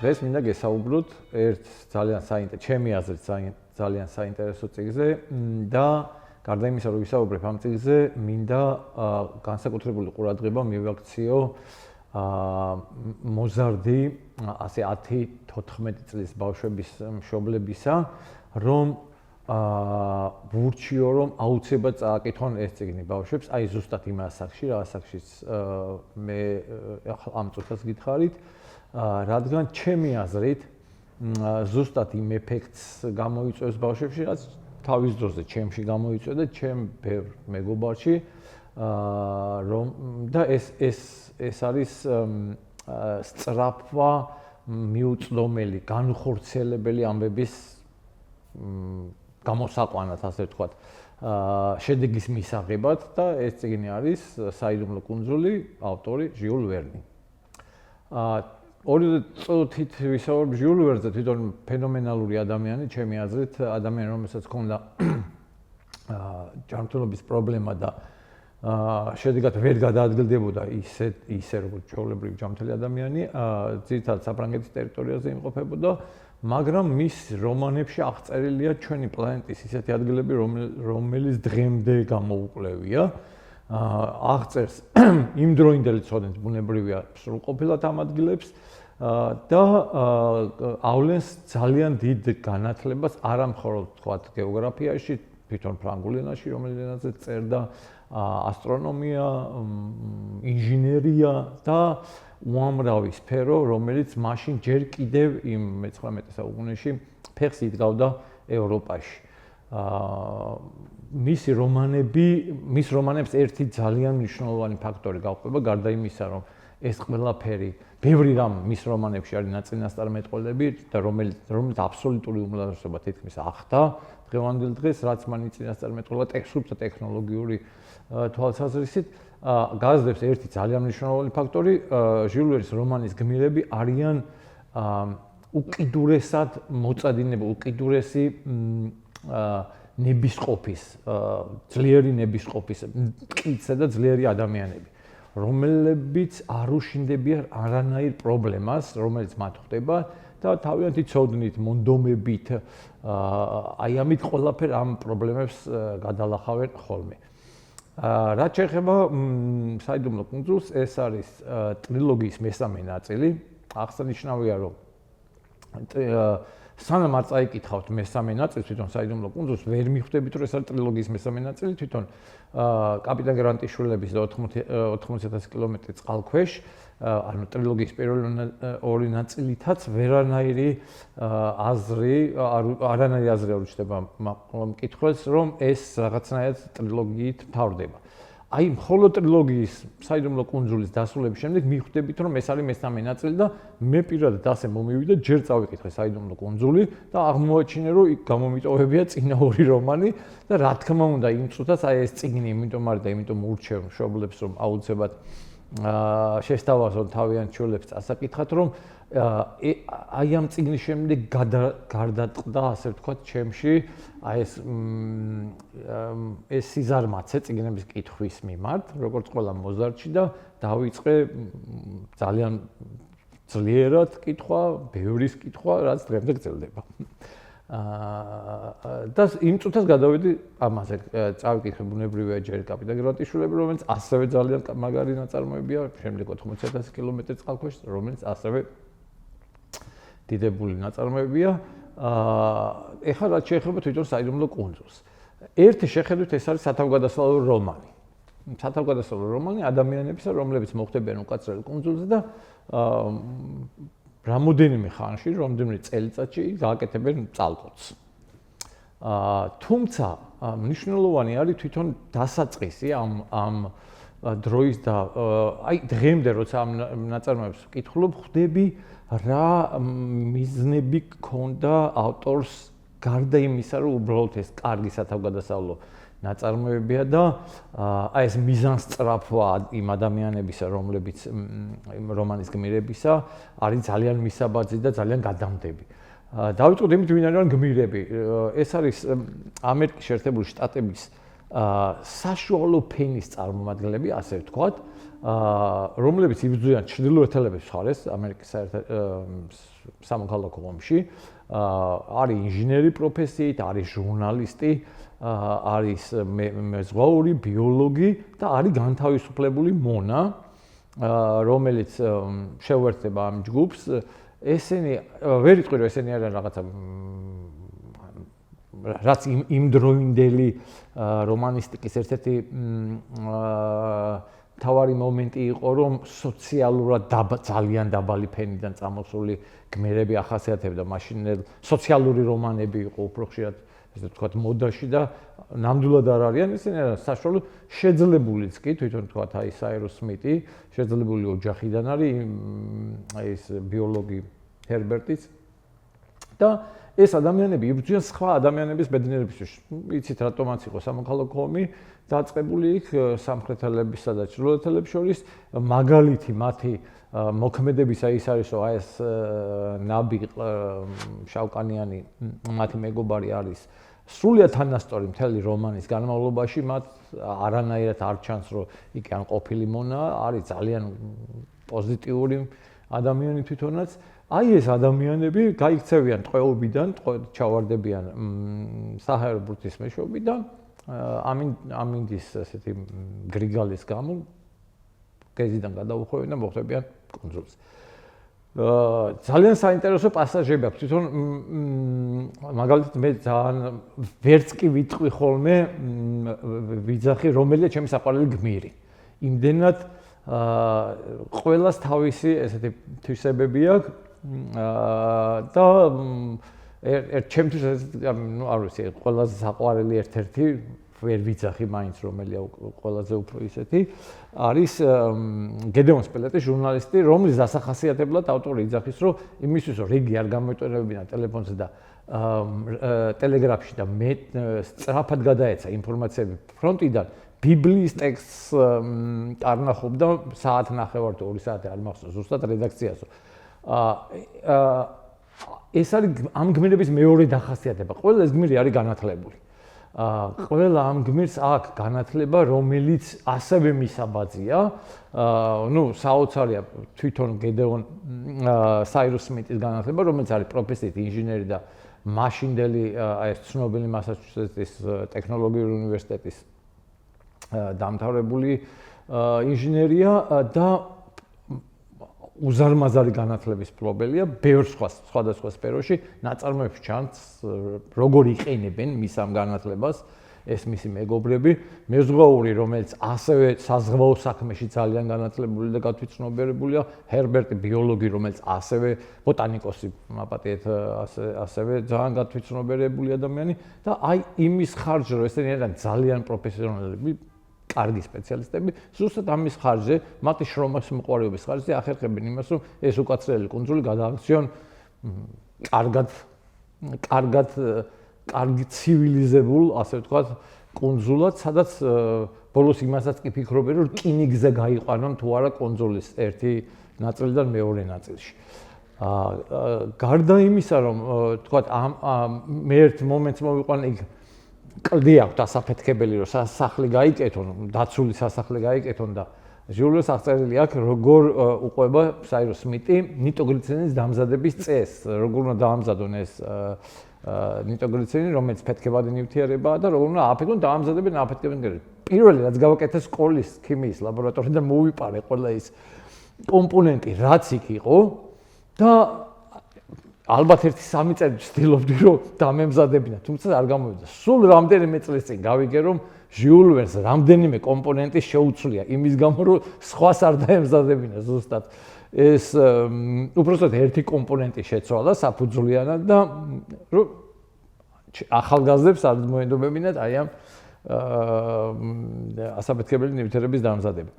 დღეს მინდა გესაუბროთ ერთ ჩემი აზრით ძალიან საინტერესო წიგნზე და გარდა იმისა, რომ ვისაუბრებ ამ წიგნზე, მინდა განსაკუთრებული ყურადღება მივაქციო მოზარდი ასე 10-14 წლის ბავშვების მშობლებისა, რომ ვურჩიო, რომ აუცილებლად წააკითხონ ეს წიგნი ბავშვებს, აი ზუსტად იმ ასაკში, რა ასაკშიც მე ამ წუთას გითხარით, რადგან ჩემი აზრით ზუსტად იმ ეფექტს გამოიწვევს ბავშვებში, რაც თავის დროზე ჩემში გამოიწვევდა, ჩემ ბევრ მეგობარში, რომ და ეს არის სწრაფვა მიუწვდომელი, განხორციელებელი ამბების გამოსაყვანად, ასე ვთქვათ, შედეგის მისაღებად და ეს წიგნი არის საიდუმლო კუნძული, ავტორი ჟიულ ვერნი. 2 წუთით ვისაუბრებ ჟიულ ვერნზე, თვითონ ფენომენალური ადამიანი, ჩემი აზრით, ადამიანი, რომელსაც ჰქონდა ჯანმრთელობის პრობლემა და შედეგად ვერ გადაადგილდებოდა ისე როგორც ჩვეულებრივი ჯანმრთელი ადამიანი, ძირითადად საფრანგეთის ტერიტორიაზე იმყოფებოდა, მაგრამ მის რომანებში აღწერილია ჩვენი პლანეტის ისეთი ადგილები, რომელიც დღემდე გამოუკვლევია. აღწერს იმდროინდელი ცოდნით ბუნებრივია სრულყოფილად ამ ადგილებს და ავლენს ძალიან დიდ განათლებას არა მხოლოდ თქვათ გეოგრაფიაში, თვითონ ფრანგულ ენაში, რომელიც ენაზე წერდა, ასტრონომია, ინჟინერია და უამრავი სფერო, რომელიც მაშინ ჯერ კიდევ იმ მე-19 საუკუნეში ფეხს იდგავდა ევროპაში. მის რომანებს ერთი ძალიან მნიშვნელოვანი ფაქტორი გავყვება, გარდა იმისა, რომ ეს ყველაფერი, ბევრი რამ მის რომანებში არის ნაწინასწარმეტყველები და რომელიც აბსოლუტური უმრავლესობა თითქმის ახდა დღევანდელ დღეს, რაც მან წინასწარმეტყველა სუფთა ტექნოლოგიური თვალსაზრისით, გაზრდებს ერთი ძალიან მნიშვნელოვანი ფაქტორი, ჟიულ ვერნის რომანის გმირები არიან უკიდურესად მოწადინებული, უკიდურესი ნებისყოფის, ძლიერი ნებისყოფის, მტკიცე და ძლიერი ადამიანები, რომლებიც არ უშინდებიან არანაირ პრობლემას, რომელიც მათ ხვდება და თავიანთი ცოდნით, მონდომებით, აი ამით ყველაფერ ამ პრობლემებს გადალახავენ ხოლმე. რაც შეეხება საიდუმლო კუნძულს, ეს არის ტრილოგიის მესამე ნაწილი. აღსანიშნავია, რომ სანამ არ წაიკითხავთ მესამე ნაწილს, თვითონ საიდუმლო კუნძულს, ვერ მიხვდებით, რომ ეს არის ტრილოგიის მესამე ნაწილი, თვითონ კაპიტან გრანტიშვილების და 80,000 კილომეტრი წყალქვეშ, ანუ ტრილოგიის პირველი 2 ნაწილითაც არანაირი აზრი არ უჩნდება მკითხველს, რომ ეს რაღაცნაირად ტრილოგიით მთავრდება. აი, მხოლოდ ტრილოგიის საიდუმლო კუნძულის დასრულების შემდეგ მიხვდებით, რომ ეს არის მესამე ნაწილი და მე პირადად ასე მომივიდა, ჯერ წავიკითხე საიდუმლო კუნძული და აღმოაჩინე, რომ იქ გამომიტოვებია წინა 2 რომანი და რა თქმა უნდა, იმ წუთას აი ეს წიგნი იმიტომ არის და იმიტომ ურჩევ მშობლებს, რომ აუცილებლად შესთავაზონ თავიანთ შვილებს წასაკითხად, რომ აი ამ წიგნის შემდეგ გარდატყდა, ასე ვთქვათ, ჩემში აი ეს სიზარმაცე წიგნების კითხვის მიმართ, როგორც ყველა მოზარდში და დავიწყე ძალიან ძლიერად კითხვა, ბევრის კითხვა, რაც დღემდე გრძელდება. და იმ წუთას გადავედი ამაზე, წავიკითხე ბუნებრივია ჯერ კაპიტან გრანტიშვილები, რომელიც ასევე ძალიან მაგარი ნაწარმოებია, შემდეგ 80,000 კილომეტრი წყალქვეშ, რომელიც ასევე დიდებული ნაწარმოებია. ეხლა რაც შეეხება თვითონ საიდუმლო კუნძულს. ერთი შეხედვით ეს არის სათავგადასავლო რომანი. სათავგადასავლო რომანი ადამიანებისა, რომლებიც მოხვდებიან უკაცრიელ კუნძულზე და რამოდენიმე ხანში, რამდენიმე წელიწადში გააკეთებენ წალკოტს. თუმცა მნიშვნელოვანი არის თვითონ დასაწყისი ამ დროის და აი დღემდე როცა ამ ნაწარმოებს ვკითხულობ, ხვდები რა მიზნები ჰქონდა ავტორს გარდა იმისა, რომ უბრალოდ ეს კარგი სათავგადასავლო ნაწარმოებია და აი ეს მიზანსწრაფვა იმ ადამიანებისა, რომლებიც რომანის გმირებისა არის ძალიან მისაბაძი და ძალიან გადამდები. დავიწყოთ იმით, ვინ არიან გმირები. ეს არის ამერიკის შეერთებული შტატების საშუალო ფენის წარმომადგენლები, ასე ვთქვათ, რომლებიც იბრძვიან ჩრდილოეთელების მხარეს ამერიკის სამოქალაქო ომში, არის ინჟინერი პროფესიით, არის ჟურნალისტი, არის მეზღვაური, ბიოლოგი და არის განთავისუფლებული მონა, რომელიც შეუერთდება ამ ჯგუფს. ესენი ვერ იტყვი რომ ესენი არიან რაღაცა რაც იმ დროინდელი რომანისტიკის ერთ-ერთი თავარი მომენტი იყო, რომ სოციალურად ძალიან დაბალი ფენიდან წამოსული გმირები ახასიათებდა მაშინ სოციალური რომანები იყო უფრო ხშირად ესე ვთქვათ მოდაში და ნამდვილად არ არიან ესენი საშუალო შეძლებულიც კი თვითონ ვთქვათ აი საირუს სმიტი შეძლებული ოჯახიდან არის ეს ბიოლოგი ჰერბერტიც და ეს ადამიანები იბრძვიან სხვა ადამიანების ბედნიერებისთვის. იცით რატომაც იყო სამოქალაქო ომი დაწყებული იქ სამხრეთელებისა და ჩრდილოეთელებს შორის მაგალითი მათი მოქმედებისა ის არის რომ აი ეს ნაბი შავკანიანი მათი მეგობარი არის სრულიად თანასწორი მთელი რომანის განმავლობაში მათ არანაირად არ ჩანს რომ იქ ან ყოფილი მონა არის ძალიან პოზიტიური ადამიანი თვითონაც აი ეს ადამიანები გაიქცევიან ტყვეობიდან, ჩავარდებიან საჰაერო ბურთის მეშვეობიდან, ამინდის ესეთი გრიგალის გამო გეზიდან გადაუხვევენ და მოხვდებიან კუნძულს. ძალიან საინტერესო პასაჟები აქვს თვითონ მაგალითად მე ძალიან ვერც კი ვიტყვი ხოლმე ვიძახი რომელია ჩემი საყვარელი გმირი. იმდენად ყველას თავისი ესეთი თვისებები აქვს და ჩემთვის ნუ არ ვიცი ყველაზე საყვარელი ერთ-ერთი ვერ ვიცახი მაინც რომელია ყველაზე უფრო ისეთი არის გედეონ სპილეტი ჟურნალისტი რომლის დასახასიათებლად ავტორი იძახის რომ იმისთვის რომ რიგი არ გამოეტოვებინა ტელეფონზე და ტელეგრაფში და მე სწრაფად გადაეცა ინფორმაციები ფრონტიდან ბიბლიის ტექსტს არნახობდა საათ ნახევარ თუ 2 საათი არ მახსოვს ზუსტად რედაქციასო ეს არის ამ გმირების მეორე დახასიათება. ყველა ეს გმირი არის განათლებული. ყველა ამ გმირს აქვს განათლება, რომელიც ასევე მისაბაძია. ნუ საოცარია თვითონ გედეონ საირუს სმიტის განათლება, რომელიც არის პროფესიით ინჟინერი და მაშინდელი ეს ცნობილი მასაჩუსეტსის ტექნოლოგიური უნივერსიტეტის დამთავრებული ინჟინერია და უზარმაზარი განათლების ფლობელია, ბევრ სხვადასხვა სფეროში, ნაწარმოებში ჩანს, როგორ იყენებენ მის ამ განათლებას ეს მისი მეგობრები, მეზღვაური, რომელიც ასევე საზღვაო საქმეში ძალიან განათლებული და გათვითცნობიერებულია, ჰერბერტი ბიოლოგი, რომელიც ასევე ბოტანიკოსი, მაპატიეთ, ასევე ძალიან გათვითცნობიერებული ადამიანი და აი იმის ხარჯზე, რომ ესენი არიან ძალიან პროფესიონალები კარგი სპეციალისტები, ზუსტად ამის ხარჯზე, მათი შრომის მოყვარეობის ხარჯზე ახერხებენ იმას, რომ ეს უკაცრიელი კუნძული გადააქციონ კარგი ცივილიზებულ, ასე ვთქვათ, კუნძულად, სადაც ბოლოს იმასაც კი ფიქრობენ, რომ რკინიგზა გაიყვანონ თუ არა კუნძულის ერთი ნაწილიდან მეორე ნაწილში. გარდა იმისა, რომ ვთქვათ, მე ერთ მომენტს მოვიყვანე იქ კლდი აქვს დასაფეთქებელი რომ სასახლე გაიკეთონ, დაცული სასახლე გაიკეთონ და ჟიულეს აღწერილი აქვს როგორ უყვება საირუს სმიტი ნიტროგლიცერინის დამზადების წესს, როგორ უნდა დაამზადონ ეს ნიტროგლიცერინი, რომელიც ფეთქებადი ნივთიერებაა და როგორ უნდა ააფეთქონ და ამზადებენ აფეთქებენ. პირველი რაც გავაკეთე სკოლის ქიმიის ლაბორატორიიდან მოვიპარე ყველა ის კომპონენტი რაც იქ იყო და ალბათ 1-3 წელი ვცდილობდი რომ დამემზადებინა, თუმცა არ გამოვიდა. სულ რამდენიმე წლის წინ გავიგე რომ ჟიულ ვერნს რამდენიმე კომპონენტი შეუცვლია იმის გამო რომ სხვას არ დაემზადებინა ზუსტად. ეს უпростоად ერთი კომპონენტი შეცვალა საფუძვლიანად და რომ ახალგაზრდებს არ მოენდობებინათ აი ამ ასაფეთქებელი ნივთიერების დამზადება.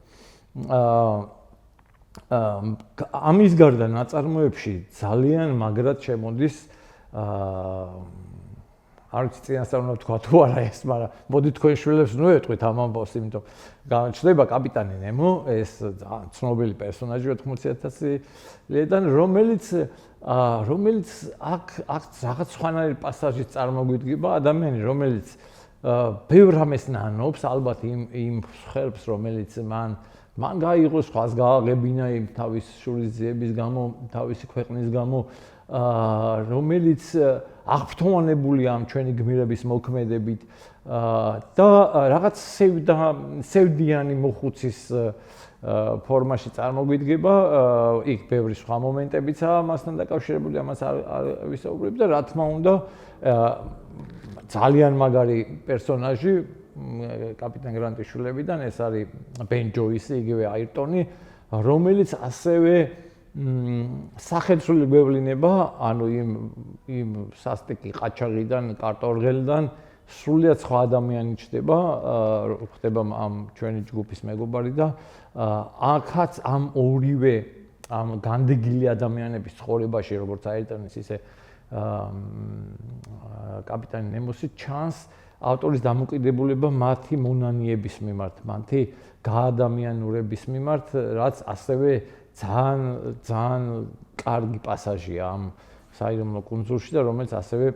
ამის გარდა ნაწარმოებში ძალიან მაგრად შემოდის არ ვიცი წინასწარ უნდა ვთქვა თუ არა ეს, მაგრამ მოდი თქვენ შვილებს ნუ ეტყვით ამ ამბავს, იმიტომ ჩნდება კაპიტანი ნემო, ეს ცნობილი პერსონაჟი 80,000-დან, რომელიც აქ რაღაც სხვანაირი პასაჟით წარმოგვიდგება ადამიანი, რომელიც ბევრ რამეს ნანობს, ალბათ იმ ხერხს, რომელიც მან გაიღო, სხვას გააღებინა იმ თავის შულის ძიების გამო, თავისი ქვეყნის გამო, რომელიც აღფრთოვანებული ამ ჩვენი გმირების მოქმედებით და რაღაც სევდიანი მოხუცის ფორმაში წარმოგვიდგება, იქ ბევრი სხვა მომენტებიცაა მასთან დაკავშირებული, ამას არ ვისაუბრებ და რა თქმა უნდა ძალიან მაგარი პერსონაჟი კაპიტან გრანტის შულებიდან ეს არის ბენ ჯოისი, იგივე აირტონი, რომელიც ასევე სახელმწიფო გვევლინება, ანუ იმ სასტიკი ყაჩაღიდან, კარტორღელიდან სრულიად სხვა ადამიანი ჩდება, ხდება ამ ჩვენი ჯგუფის მეგობარი და აქაც ამ ორივე ამ განდეგილი ადამიანების ცხოვრებაში, როგორც აირტონის, ისე კაპიტანი ნემოსის ჩანს ავტორის დამოკიდებულება მათი მონანიების მიმართ, მათი გაადამიანურების მიმართ, რაც ასევე ძალიან კარგი პასაჟია ამ საიდუმლო კუნძულში და რომელიც ასევე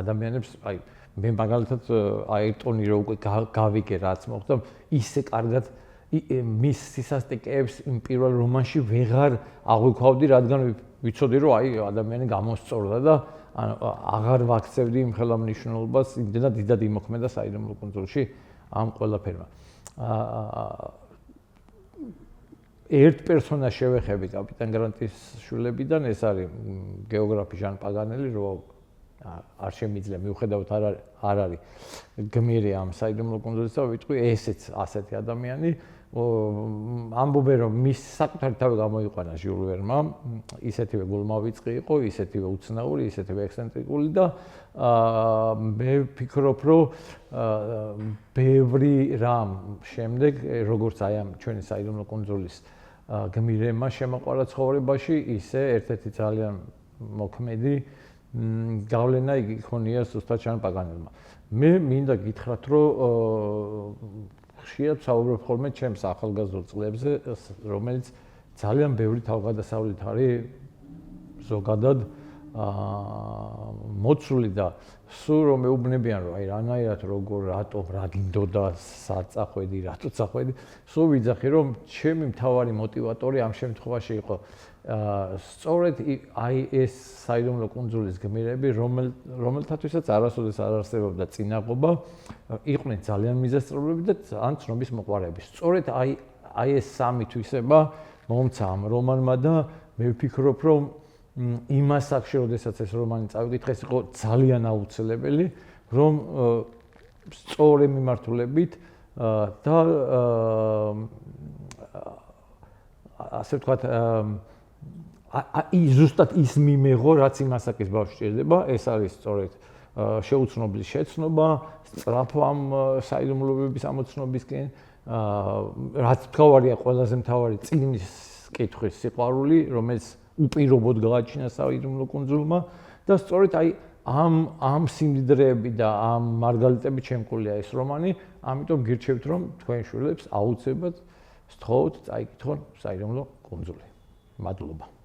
ადამიანებს, აი მე მაგალითად აირტონი რო უკვე გავიგე რაც მოხდა, ისე კარგად მის სისასტიკეებს იმ პირველ რომანში ვეღარ აღვიქვავდი, რადგან ვიცოდი რომ აი ადამიანი გამოსწორდა და აღარ ვაქცევდი იმ ხელამნიშნულობას, იმდენად დიდად იმოქმედა საიდუმლო კუნძულში ამ ყველაფერმა. ერთ პერსონაჟს შევეხები კაპიტან გრანტის შულებიდან, ეს არის გეოგრაფი ჟან პაგანელი, რომ არ შემიძლია მიუხედავად არ არის გმირი ამ საიდუმლო კუნძულისა, ვიტყვი ესეც ასეთი ადამიანი, ამბობენ რომ მის საკუთარი თავი გამოიყვანა ჟიულ ვერნმა, ისეთივე გულმავიწყი იყო, ისეთივე უცნაური, ისეთივე ექსცენტრიკული და მე ვფიქრობ რომ ბევრი რამ შემდეგ, როგორც აი ამ ჩვენი საიდუმლო კუნძულის გმირებმა შემოყვარა ცხოვრებაში, ისე ერთ-ერთი ძალიან მოქმედი გავლენა იგი ქონია ზუსტად ჟან პაგანელმა. მე მინდა გითხრათ რომ ხშირად საუბრობ ხოლმე ჩემს ახალგაზრდულ წლებზე, რომელიც ძალიან ბევრი თავგადასავლით არის ზოგადად მოცული და სულ რომ მეუბნებიან რომ აი რანაირად როგორ რატომ რა გინდოდა საწახვედი რატო წახვედი სულ ვიძახი რომ ჩემი მთავარი мотиваტორი ამ შემთხვევაში იყო სწორედ აი ეს საიდუმლო კუნძულის გმირები რომელთათვისაც არასოდეს არ არსებობდა წინაღობა იყვნენ ძალიან მიზესწრობლები და ან ცნობის მოყვარები სწორედ აი ეს სამი თვისება მომცა ამ რომანმა და მე ვფიქრობ რომ იმას აქში, როდესაც ეს რომანი წავიკითხე, ეს იყო ძალიან აუცილებელი, რომ სწორი მიმართულებით და ასე ვთქვათ, ზუსტად ის მიმეღო, რაც იმასაკის ბავშვს ჭირდება, ეს არის სწორედ შეუცნობლის შეცნობა, სწრაფ ამ საიდუმლოების ამოცნობისკენ, რაც მთავარია, ყველაზე მთავარი წიგნის კითხვის სიყვარული, რომელიც უპირობოდ გააჩინა საიდუმლო კუნძულმა და სწორედ აი ამ სიმდიდრეები და ამ მარგალიტებით შემკულია ეს რომანი, ამიტომ გირჩევთ რომ თქვენ შვილებს აუცილებლად სთხოვთ წაიკითხონ საიდუმლო კუნძული. მადლობა.